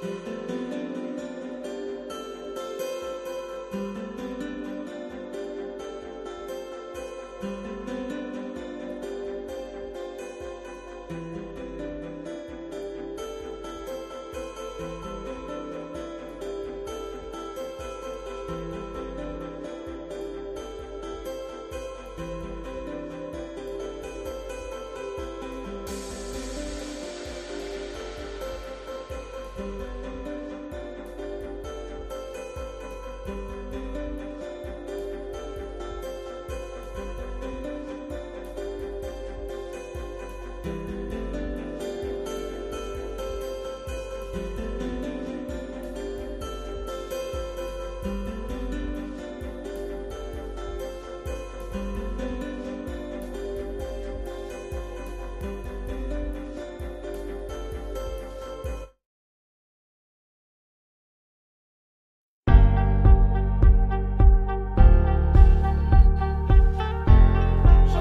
Shut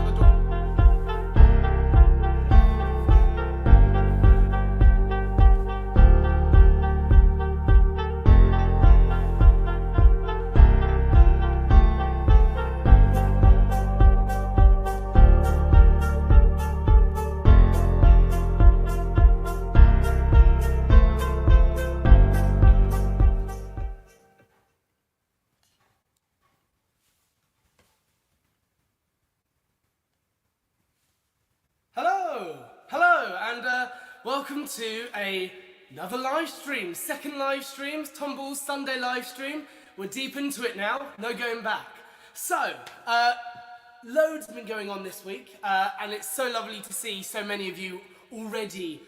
the door. Hello, and welcome to another live stream, second live stream, Tom Ball's Sunday live stream. We're deep into it now, no going back. So, loads have been going on this week, and it's so lovely to see so many of you already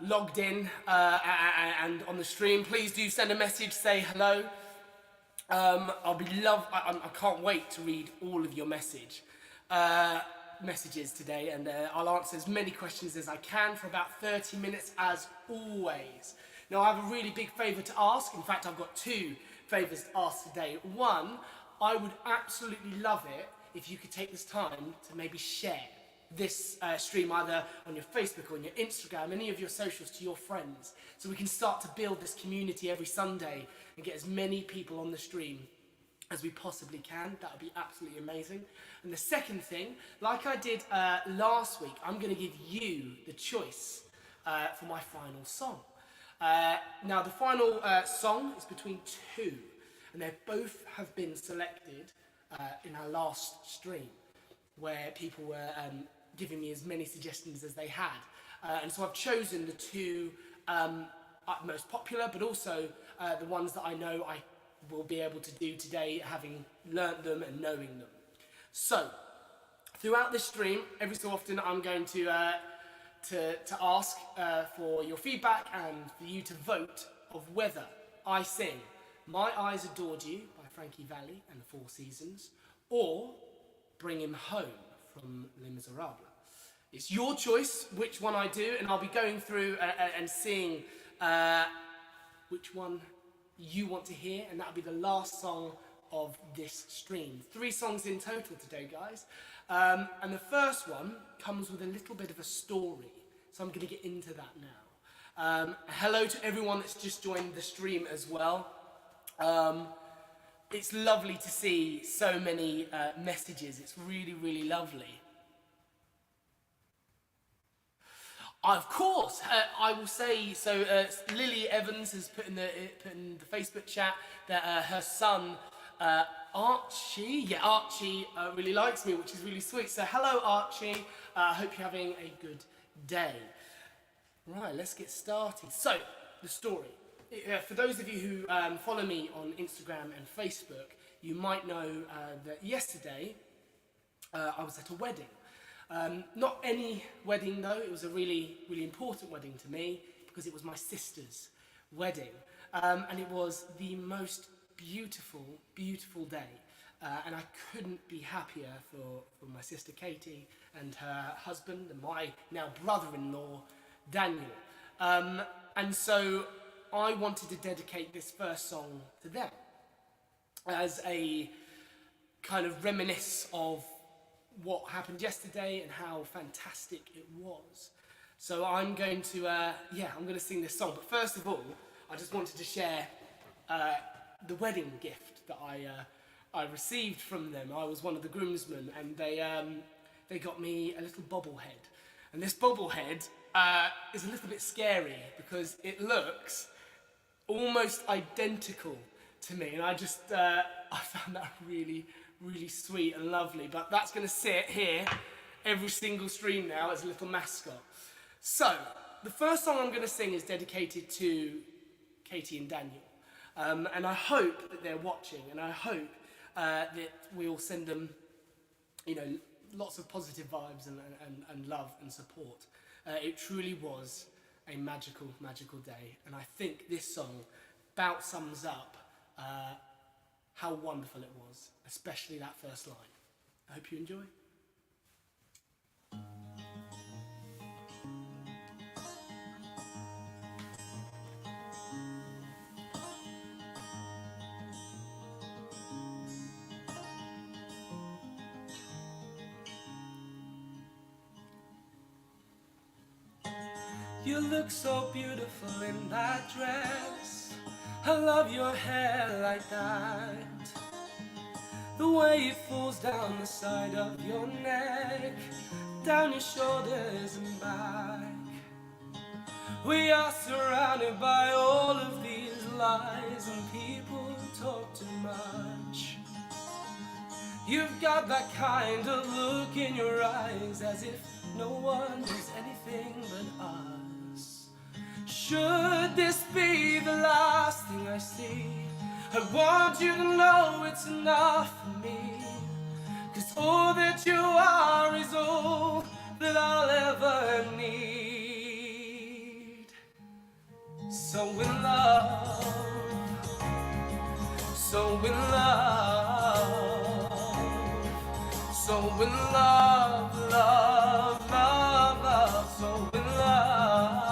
logged in and on the stream. Please do send a message, say hello. I can't wait to read all of your messages today, and I'll answer as many questions as I can for about 30 minutes as always. Now I have a really big favour to ask. In fact, I've got two favours to ask today. One, I would absolutely love it if you could take this time to maybe share this stream either on your Facebook or on your Instagram, any of your socials, to your friends, so we can start to build this community every Sunday and get as many people on the stream as we possibly can. That would be absolutely amazing. And the second thing, like I did last week, I'm going to give you the choice for my final song. Now the final song is between two, and they both have been selected in our last stream, where people were giving me as many suggestions as they had. And so I've chosen the two most popular, but also the ones that I know I will be able to do today, having learnt them and knowing them. So, throughout this stream, every so often I'm going to ask for your feedback and for you to vote of whether I sing My Eyes Adored You by Frankie Valli and the Four Seasons, or Bring Him Home from Les Miserables. It's your choice which one I do, and I'll be going through and seeing which one you want to hear, and that'll be the last song of this stream. 3 songs in total today, guys. And the first one comes with a little bit of a story, so I'm going to get into that now. Hello to everyone that's just joined the stream as well. It's lovely to see so many messages. It's really, really lovely. Of course, I will say, so Lily Evans has put in the Facebook chat that her son, Archie really likes me, which is really sweet. So hello Archie, I hope you're having a good day. Right, let's get started. So, the story. For those of you who follow me on Instagram and Facebook, you might know that yesterday I was at a wedding. Not any wedding though, it was a really, really important wedding to me because it was my sister's wedding. And it was the most beautiful, beautiful day. And I couldn't be happier for my sister Katie and her husband and my now brother-in-law Daniel. And so I wanted to dedicate this first song to them as a kind of reminisce of what happened yesterday and how fantastic it was. So I'm going to, I'm going to sing this song. But first of all, I just wanted to share the wedding gift that I received from them. I was one of the groomsmen, and they got me a little bobblehead. And this bobblehead is a little bit scary because it looks almost identical to me, and I found that really, really sweet and lovely. But that's going to sit here every single stream now as a little mascot. So, the first song I'm going to sing is dedicated to Katie and Daniel. And I hope that they're watching, and I hope that we all send them, lots of positive vibes and love and support. It truly was a magical, magical day, and I think this song about sums up how wonderful it was, especially that first line. I hope you enjoy. You look so beautiful in that dress. I love your hair like that. The way it falls down the side of your neck, down your shoulders and back. We are surrounded by all of these lies, and people talk too much. You've got that kind of look in your eyes, as if no one knows anything but us. Should this be the last thing I see? I want you to know it's enough for me. 'Cause all that you are is all that I'll ever need. So in love, so in love, so in love, love, love, love, so in love.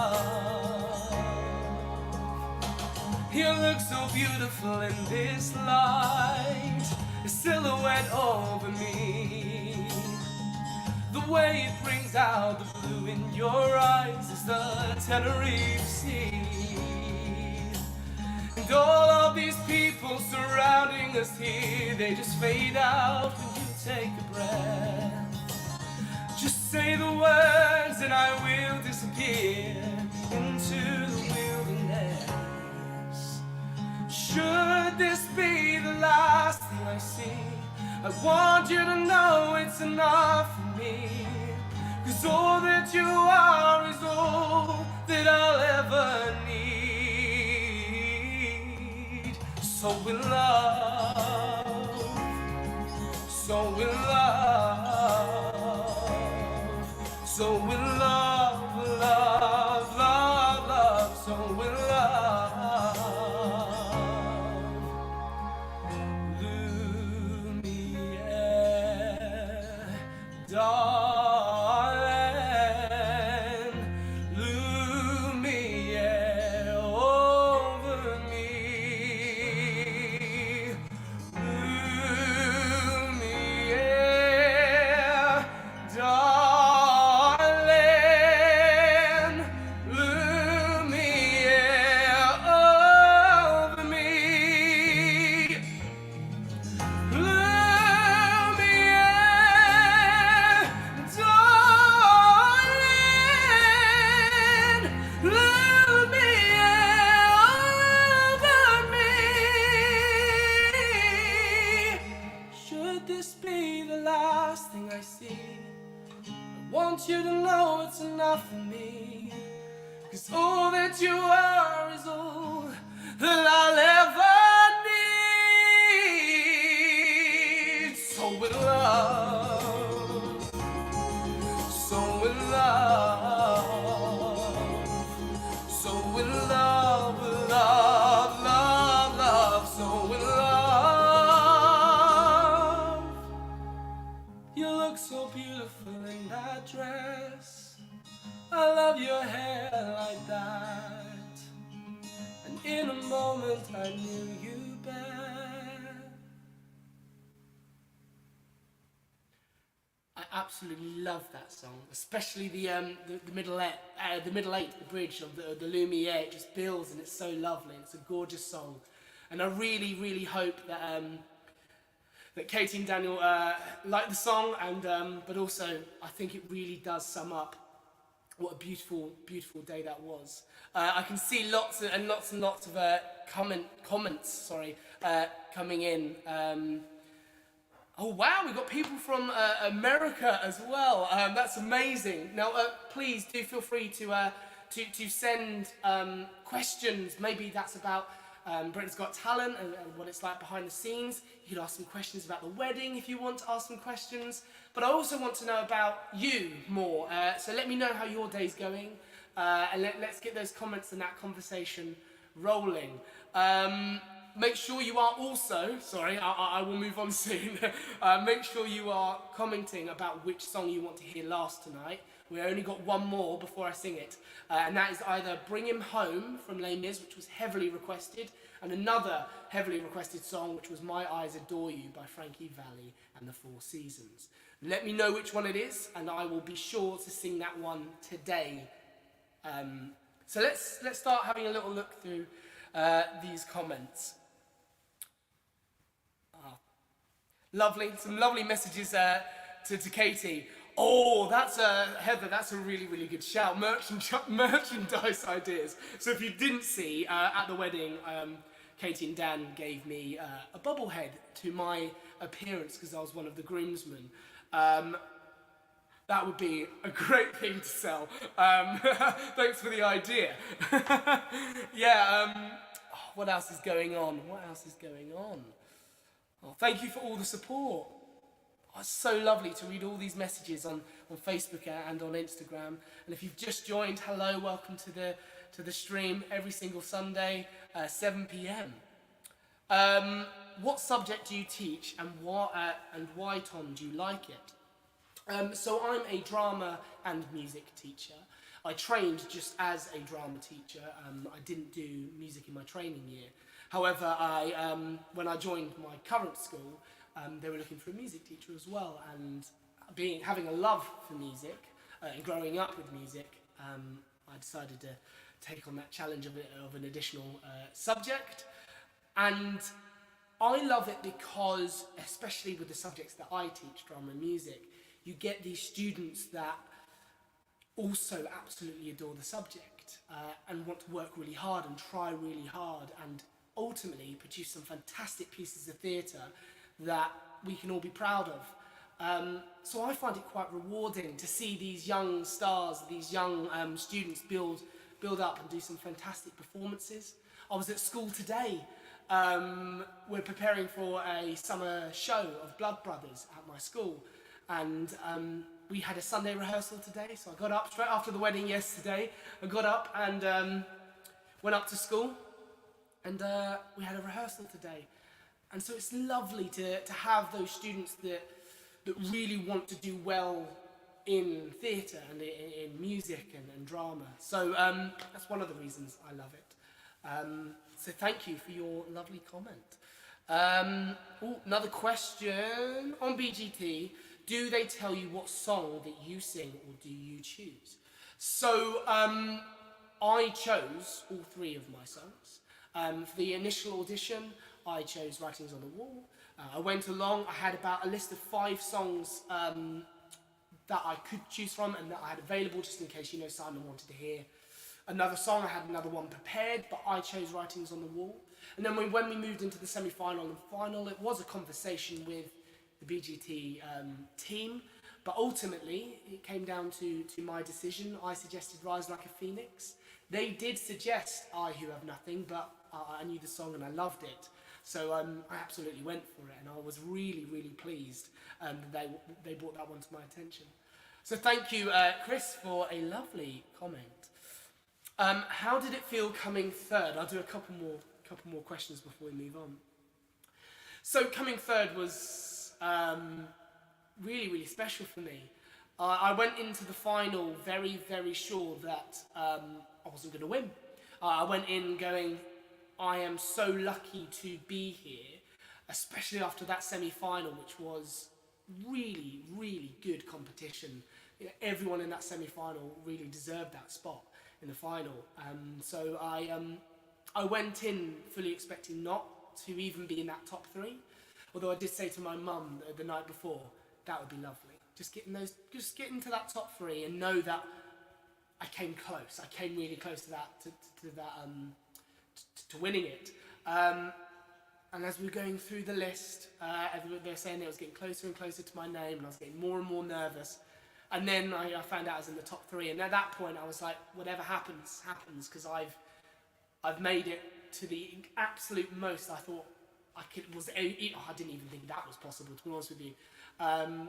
You look so beautiful in this light, a silhouette over me. The way it brings out the blue in your eyes is the Tenerife Sea. And all of these people surrounding us here, they just fade out when you take a breath. Just say the words and I will disappear into the wilderness. Should this be the last thing I see, I want you to know it's enough for me. 'Cause all that you are is all that I'll ever need. So in love, so in love, so in love, love, love, love, so in love. Lumiere, darling, Lumiere over me. Lumiere, darling, Lumiere over me. Lumiere, darling, Lumiere over me. Should this be the last thing I see, I want you to know it's enough for me. 'Cause all that you are is all that I'll ever need. So in love, so in love, so in love, love, love, love, so in love. You look so beautiful in that dress. I love your hair like that. And in a moment I knew you better. I absolutely absolutely love that song, especially the middle eight, the bridge of the Lumiere. It just builds and it's so lovely. It's a gorgeous song, and I really, really hope that Katie and Daniel like the song, and but also I think it really does sum up what a beautiful, beautiful day that was. I can see lots and lots of comments coming in. Oh wow, we've got people from America as well. That's amazing. Now, please do feel free to send questions. Maybe that's about Britain's Got Talent and what it's like behind the scenes. You could ask some questions about the wedding if you want to ask some questions. But I also want to know about you more. So let me know how your day's going, and let's get those comments and that conversation rolling. Make sure you are also, I will move on soon. Make sure you are commenting about which song you want to hear last tonight. We only got one more before I sing it. And that is either Bring Him Home from Les Mis, which was heavily requested, and another heavily requested song, which was My Eyes Adore You by Frankie Valli and the Four Seasons. Let me know which one it is, and I will be sure to sing that one today. So let's start having a little look through these comments. Lovely, some lovely messages to Katie. Oh, that's Heather, that's a really, really good shout. Merchandise ideas. So if you didn't see, at the wedding, Katie and Dan gave me a bobblehead to my appearance because I was one of the groomsmen. That would be a great thing to sell. Thanks for the idea. Yeah, what else is going on? Oh, thank you for all the support. Oh, it's so lovely to read all these messages on Facebook and on Instagram. And if you've just joined, hello, welcome to the stream every single Sunday, 7 p.m. What subject do you teach, and why, Tom, do you like it? So I'm a drama and music teacher. I trained just as a drama teacher. I didn't do music in my training year. However, when I joined my current school, they were looking for a music teacher as well. And having a love for music and growing up with music, I decided to take on that challenge of an additional subject. And I love it because, especially with the subjects that I teach, drama and music, you get these students that also absolutely adore the subject and want to work really hard and try really hard and ultimately produce some fantastic pieces of theatre that we can all be proud of. So I find it quite rewarding to see these young stars, these young students build up and do some fantastic performances. I was at school today. We're preparing for a summer show of Blood Brothers at my school, and we had a Sunday rehearsal today, so I got up straight after the wedding yesterday. I got up and went up to school, and we had a rehearsal today. And so it's lovely to have those students that really want to do well in theatre and in music and drama. So that's one of the reasons I love it. So thank you for your lovely comment. Another question. On BGT, do they tell you what song that you sing, or do you choose? So I chose all three of my songs. For the initial audition, I chose Writings on the Wall. I went along, I had about a list of 5 songs that I could choose from and that I had available just in case, Simon wanted to hear another song. I had another one prepared, but I chose Writings on the Wall. And then when we moved into the semi-final and final, it was a conversation with the BGT team, but ultimately it came down to my decision. I suggested Rise Like a Phoenix. They did suggest I Who Have Nothing, but I knew the song and I loved it. So I absolutely went for it, and I was really, really pleased that they brought that one to my attention. So thank you, Chris, for a lovely comment. How did it feel coming third? I'll do a couple more questions before we move on. So coming third was really, really special for me. I went into the final very, very sure that I wasn't going to win. I went in going, I am so lucky to be here, especially after that semi-final, which was really, really good competition. Everyone in that semi-final really deserved that spot in the final. So I went in fully expecting not to even be in that top three. Although I did say to my mum the night before, that would be lovely. Just get into that top three and know that I came close. I came really close to that, to winning it. And as we were going through the list, they were saying it was getting closer and closer to my name, and I was getting more and more nervous. And then I found out I was in the top three, and at that point I was like, whatever happens, happens, because I've made it to the absolute most I thought I could. I didn't even think that was possible, to be honest with you.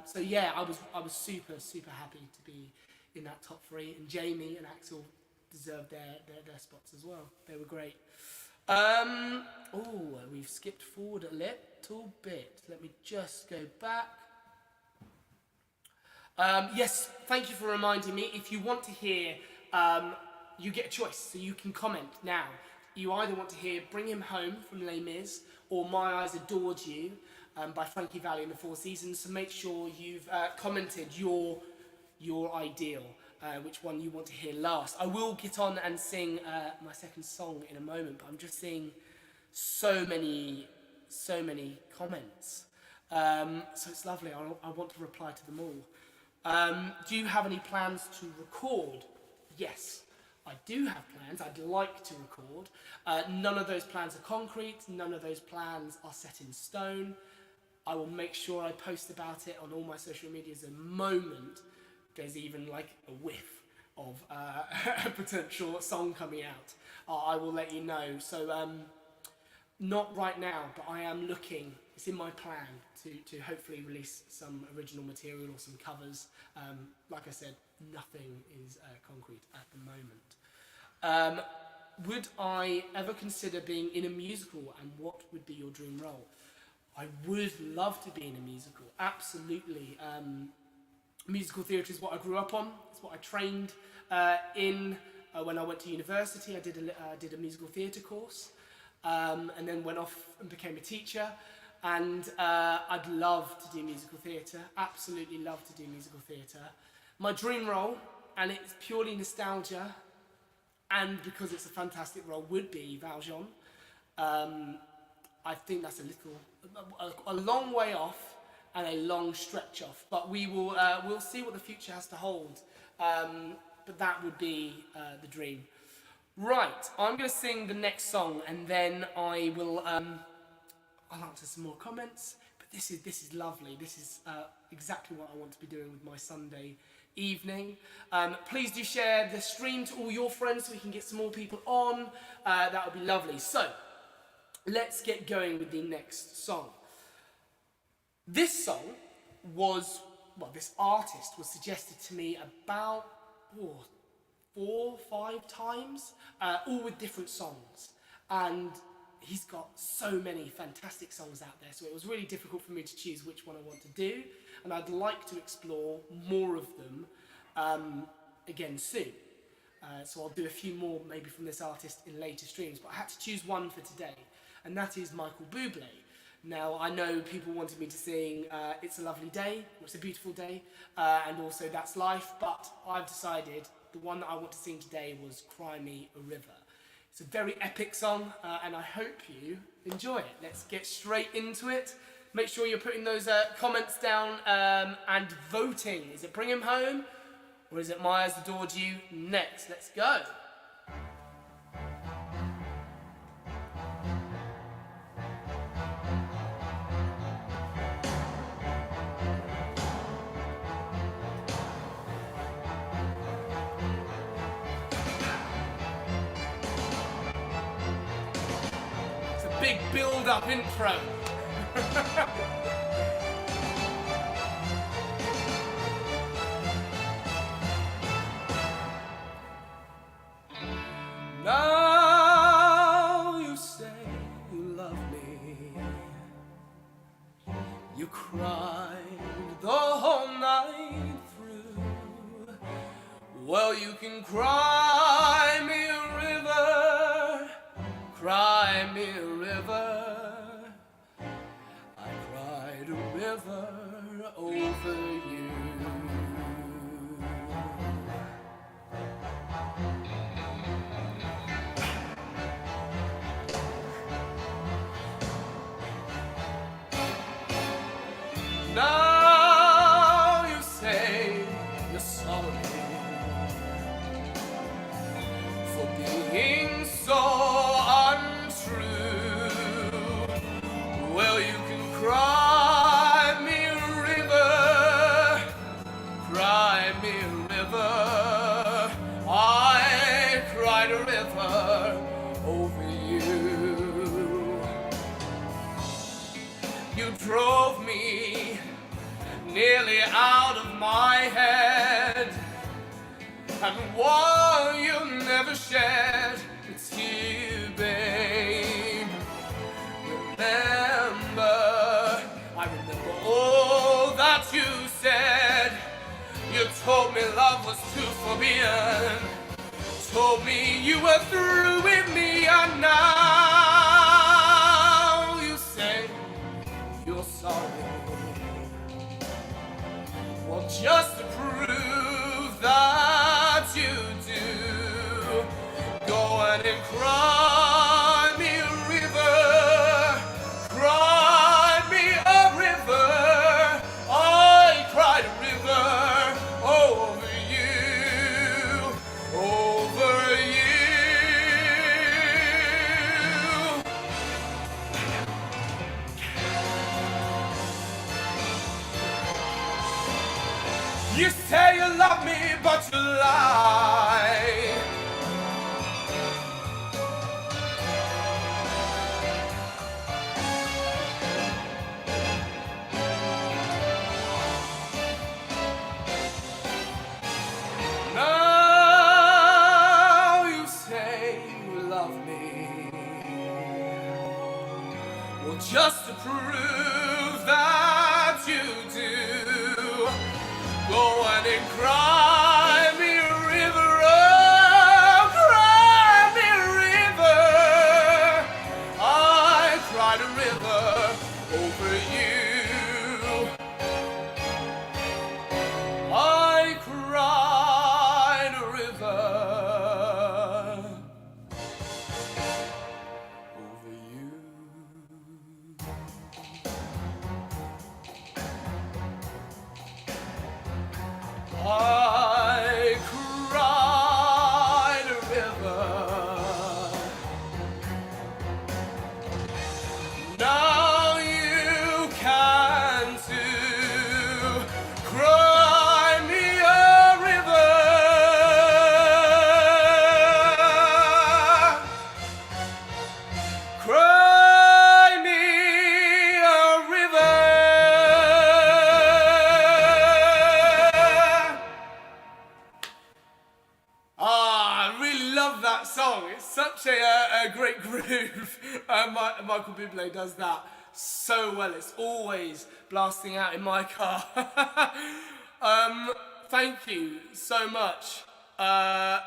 So yeah, I was super happy to be in that top three, and Jamie and Axel deserved their spots as well. They were great. We've skipped forward a little bit. Let me just go back. Yes, thank you for reminding me. If you want to hear, you get a choice, so you can comment now. You either want to hear Bring Him Home from Les Mis or My Eyes Adored You by Frankie Valli and the Four Seasons. So make sure you've commented your ideal, which one you want to hear last. I will get on and sing my second song in a moment, but I'm just seeing so many comments. So it's lovely. I want to reply to them all. Do you have any plans to record? Yes, I do have plans. I'd like to record. None of those plans are concrete. None of those plans are set in stone. I will make sure I post about it on all my social medias the moment there's even like a whiff of a potential song coming out. I will let you know. So not right now, but I am looking. It's in my plan to hopefully release some original material or some covers. Like I said, nothing is concrete at the moment. Would I ever consider being in a musical, and what would be your dream role? I would love to be in a musical, absolutely. Musical theatre is what I grew up on. It's what I trained in when I went to university. I did a musical theatre course, and then went off and became a teacher. And I'd love to do musical theatre, absolutely love to do musical theatre. My dream role, and it's purely nostalgia, and because it's a fantastic role, would be Valjean. I think that's a long way off and a long stretch off, but we'll see what the future has to hold. But that would be the dream. Right, I'm going to sing the next song, and then I will. I'll answer some more comments, but this is lovely. This is exactly what I want to be doing with my Sunday evening. Please do share the stream to all your friends so we can get some more people on. That would be lovely. So, let's get going with the next song. This song this artist was suggested to me about 4 or 5 times, all with different songs. And he's got so many fantastic songs out there, so it was really difficult for me to choose which one I want to do, and I'd like to explore more of them again soon. So I'll do a few more maybe from this artist in later streams, but I had to choose one for today, and that is Michael Bublé. Now, I know people wanted me to sing It's a Lovely Day, or It's a Beautiful Day, and also That's Life, but I've decided the one that I want to sing today was Cry Me a River. It's a very epic song, and I hope you enjoy it. Let's get straight into it. Make sure you're putting those comments down and voting. Is it Bring Him Home, or is it My Eyes Adored You next? Let's go. Big build-up intro. Now you say you love me. You cried the whole night through. Well, you can cry me a river. Cry me a river. I cried a river over you. Now you say you're sorry for being so untrue. Well, you can cry me a river, cry me a river. I cried a river over you. You drove me nearly out of my head, and while you never shed a tear, babe, I remember all that you said. You told me love was too forbidden, told me you were through with me, and now you say you're sorry. Well, just to prove that you do, go on and cry me a river, cry me a river. I cried a river over you, over you. You say you love me, but you lie. Now you say you love me. Well, just to prove that you do, go on and cry me a river, oh, cry me a river. I cried a river over you. I cried a river over you. I cried a river. Now you can too. Cry me a river. Cry me a river. I really love that song. It's such a great groove. Michael Bublé does that so well. It's always blasting out in my car. Thank you so much. Wow,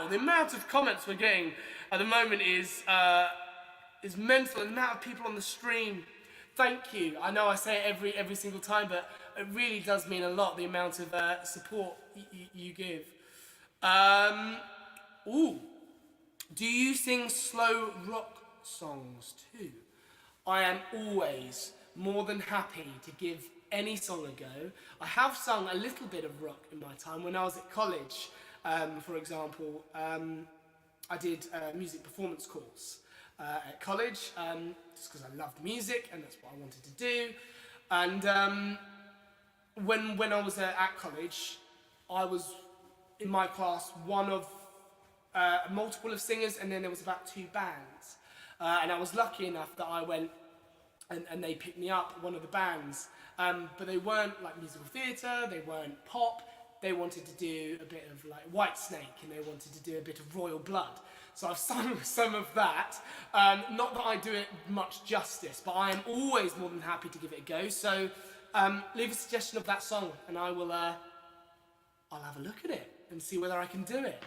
the amount of comments we're getting at the moment is mental. The amount of people on the stream. Thank you. I know I say it every single time, but it really does mean a lot, the amount of support you give. Do you sing slow rock songs too? I am always more than happy to give any song a go. I have sung a little bit of rock in my time. When I was at college, for example, I did a music performance course at college, just because I loved music and that's what I wanted to do. And when I was at college, I was in my class one of multiple of singers, and then there was about 2 bands. And I was lucky enough that I went and they picked me up, one of the bands. But they weren't like musical theatre, they weren't pop. They wanted to do a bit of like Whitesnake, and they wanted to do a bit of Royal Blood. So I've sung some of that. Not that I do it much justice, but I am always more than happy to give it a go. So leave a suggestion of that song, and I will I'll have a look at it and see whether I can do it.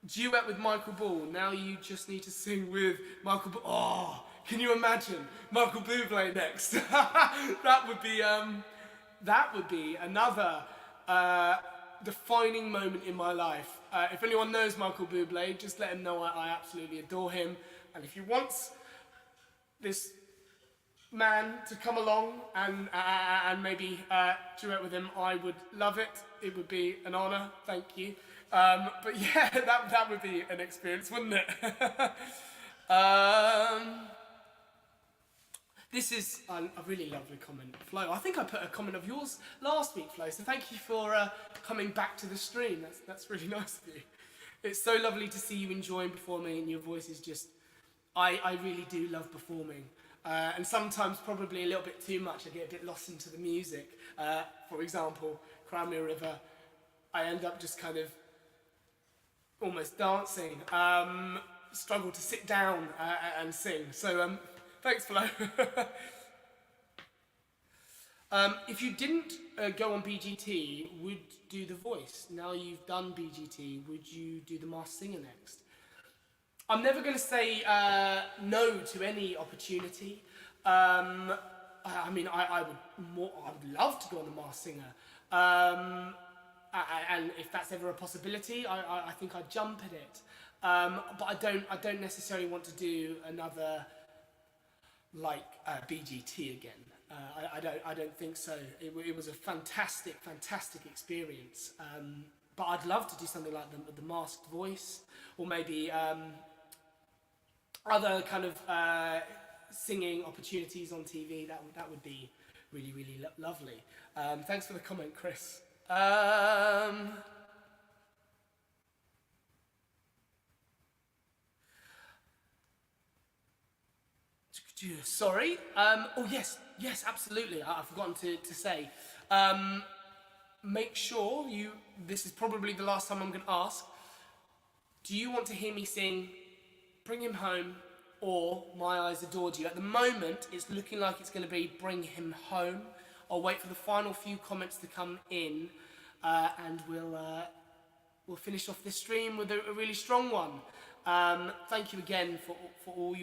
Duet with Michael Ball. Now you just need to sing with Michael Ball. Oh, can you imagine Michael Bublé next? That would be another defining moment in my life. If anyone knows Michael Bublé, just let him know I absolutely adore him. And if he wants this man to come along and maybe duet with him, I would love it. It would be an honour. Thank you. But yeah, that would be an experience, wouldn't it? This is a really lovely comment, Flo. I think I put a comment of yours last week, Flo, so thank you for coming back to the stream. That's really nice of you. It's so lovely to see you enjoying performing, and your voice is just... I really do love performing. And sometimes probably a little bit too much. I get a bit lost into the music. For example, Cry Me a River, I end up just kind of almost dancing. Struggle to sit down and sing. So thanks, Flo. If you didn't go on BGT, would do The Voice. Now you've done BGT, would you do The Masked Singer next? I'm never going to say no to any opportunity. I mean, I would love to go on The Masked Singer. And if that's ever a possibility, I think I'd jump at it. But I don't necessarily want to do another like BGT again. I don't think so. It was a fantastic experience. But I'd love to do something like the Masked Voice, or maybe other kind of singing opportunities on TV. That would be really lovely. Thanks for the comment, Chris. Sorry. Oh yes, absolutely. I've forgotten to say. Make sure this is probably the last time I'm going to ask. Do you want to hear me sing Bring Him Home or My Eyes Adored You? At the moment, it's looking like it's going to be Bring Him Home. I'll wait for the final few comments to come in, and we'll finish off this stream with a really strong one. Thank you again for all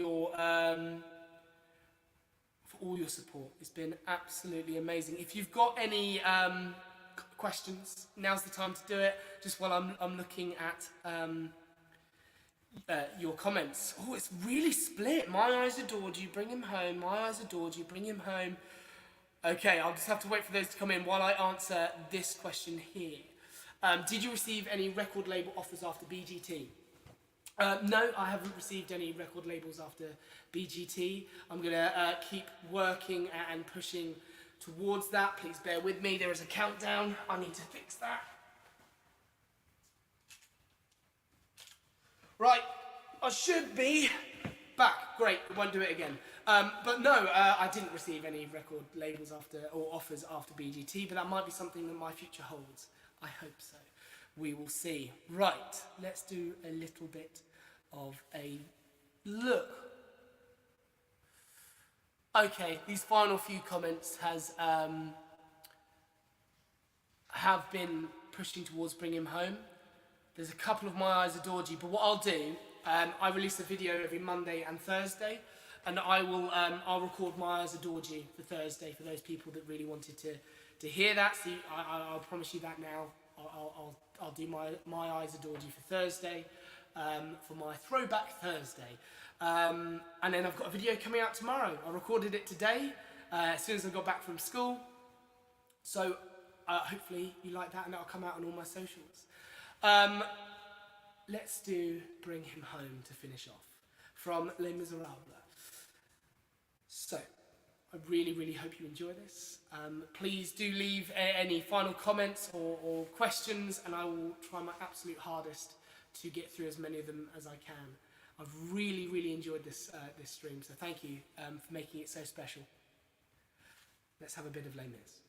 your support. It's been absolutely amazing. If you've got any questions, now's the time to do it. Just while I'm looking at your comments. Oh, it's really split. My Eyes Adored You, Bring Him Home. My Eyes Adored You, Bring Him Home. Okay, I'll just have to wait for those to come in while I answer this question here. Did you receive any record label offers after BGT? No, I haven't received any record labels after BGT. I'm going to keep working and pushing towards that. Please bear with me. There is a countdown. I need to fix that. Right, I should be back. Great, won't do it again. But no, I didn't receive any record labels or offers after BGT, but that might be something that my future holds. I hope so. We will see. Right, let's do a little bit of a look. Okay, these final few comments have been pushing towards Bring Him Home. There's a couple of My Eyes Adored You, but what I'll do, I release a video every Monday and Thursday, and I'll record My Eyes Adored You for Thursday for those people that really wanted to hear that. So I'll promise you that now. I'll do my Eyes Adored You for Thursday, for my Throwback Thursday. And then I've got a video coming out tomorrow. I recorded it today, as soon as I got back from school. So hopefully you like that, and that'll come out on all my socials. Let's do Bring Him Home to finish off, from Les Miserables. So, I really hope you enjoy this. Please do leave any final comments or questions, and I will try my absolute hardest to get through as many of them as I can. I've really enjoyed this stream, so thank you for making it so special. Let's have a bit of Les Mis.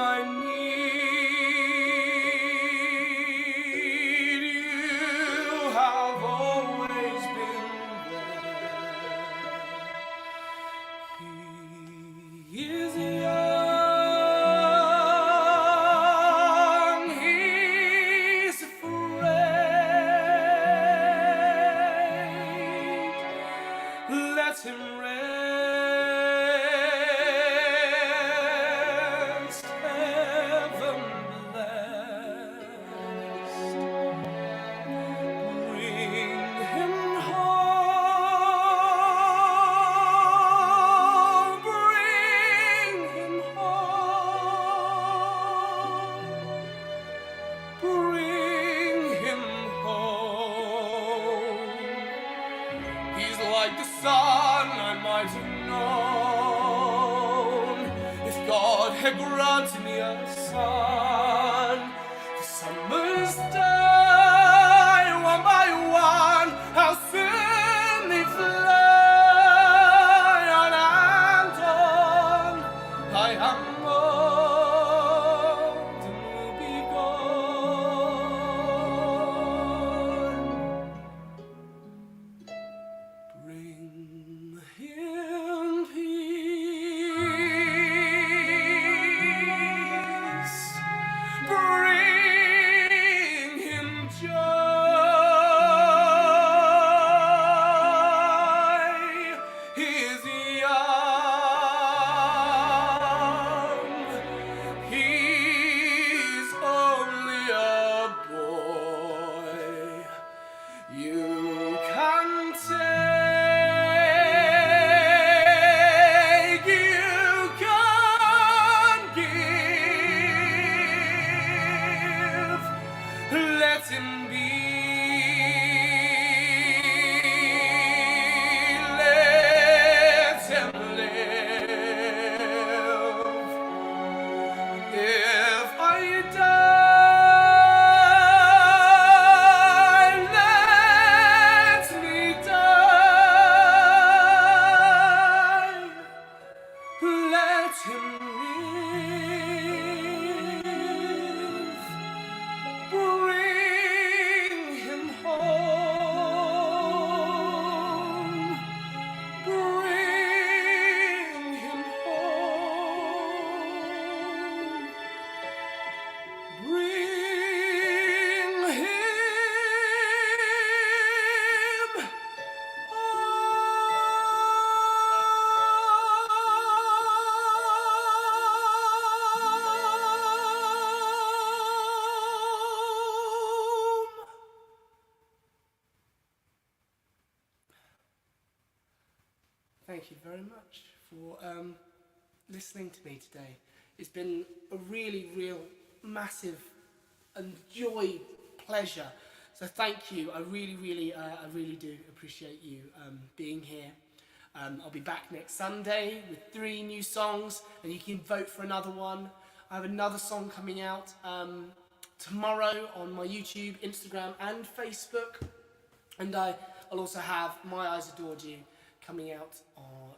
I need, you have always been there. He is young, he's afraid. Let him rest, heaven blessed. Bring him home, bring him home, bring him home. He's like the sun I might have known if God had granted me a son. The summers die one by one, how soon they fly. On and on, I am old and will be gone. Bring him peace, bring him joy. He is young, he's only a boy. You can take, you can give. Let him be, let him live. If I die, let me die. Let him live. Bring him home. Bring him home. Bring him home. Thank you very much for listening to me today. It's been a really, real, massive and joy, pleasure. So thank you. I really do appreciate you being here. I'll be back next Sunday with 3 new songs, and you can vote for another one. I have another song coming out tomorrow on my YouTube, Instagram, and Facebook. And I'll also have My Eyes Adored You coming out on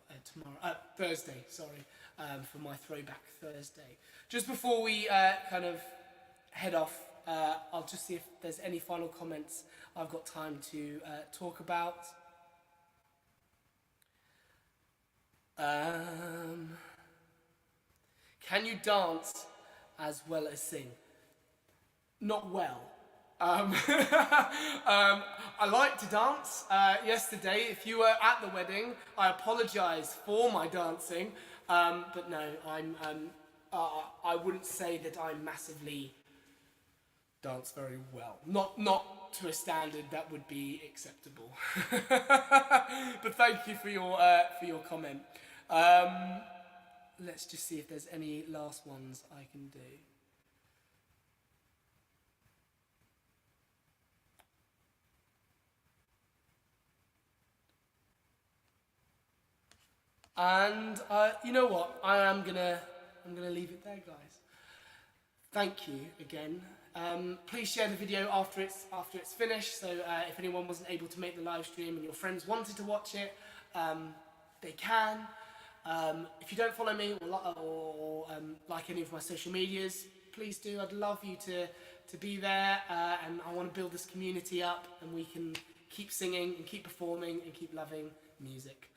Thursday, for my Throwback Thursday. Just before we kind of head off, I'll just see if there's any final comments I've got time to talk about. Can you dance as well as sing? Not well. I like to dance. Yesterday, if you were at the wedding, I apologise for my dancing, but no, I wouldn't say that I massively dance very well. Not to a standard that would be acceptable. But thank you for your comment. Let's just see if there's any last ones I can do. And you know what? I'm gonna leave it there, guys. Thank you again. Please share the video after it's finished. So if anyone wasn't able to make the live stream and your friends wanted to watch it, they can. If you don't follow me or like any of my social medias, please do. I'd love you to be there, and I want to build this community up, and we can keep singing and keep performing and keep loving music.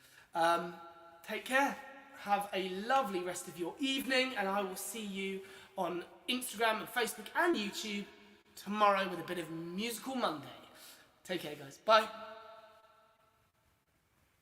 Take care. Have a lovely rest of your evening, and I will see you on Instagram and Facebook and YouTube tomorrow with a bit of Musical Monday. Take care, guys. Bye.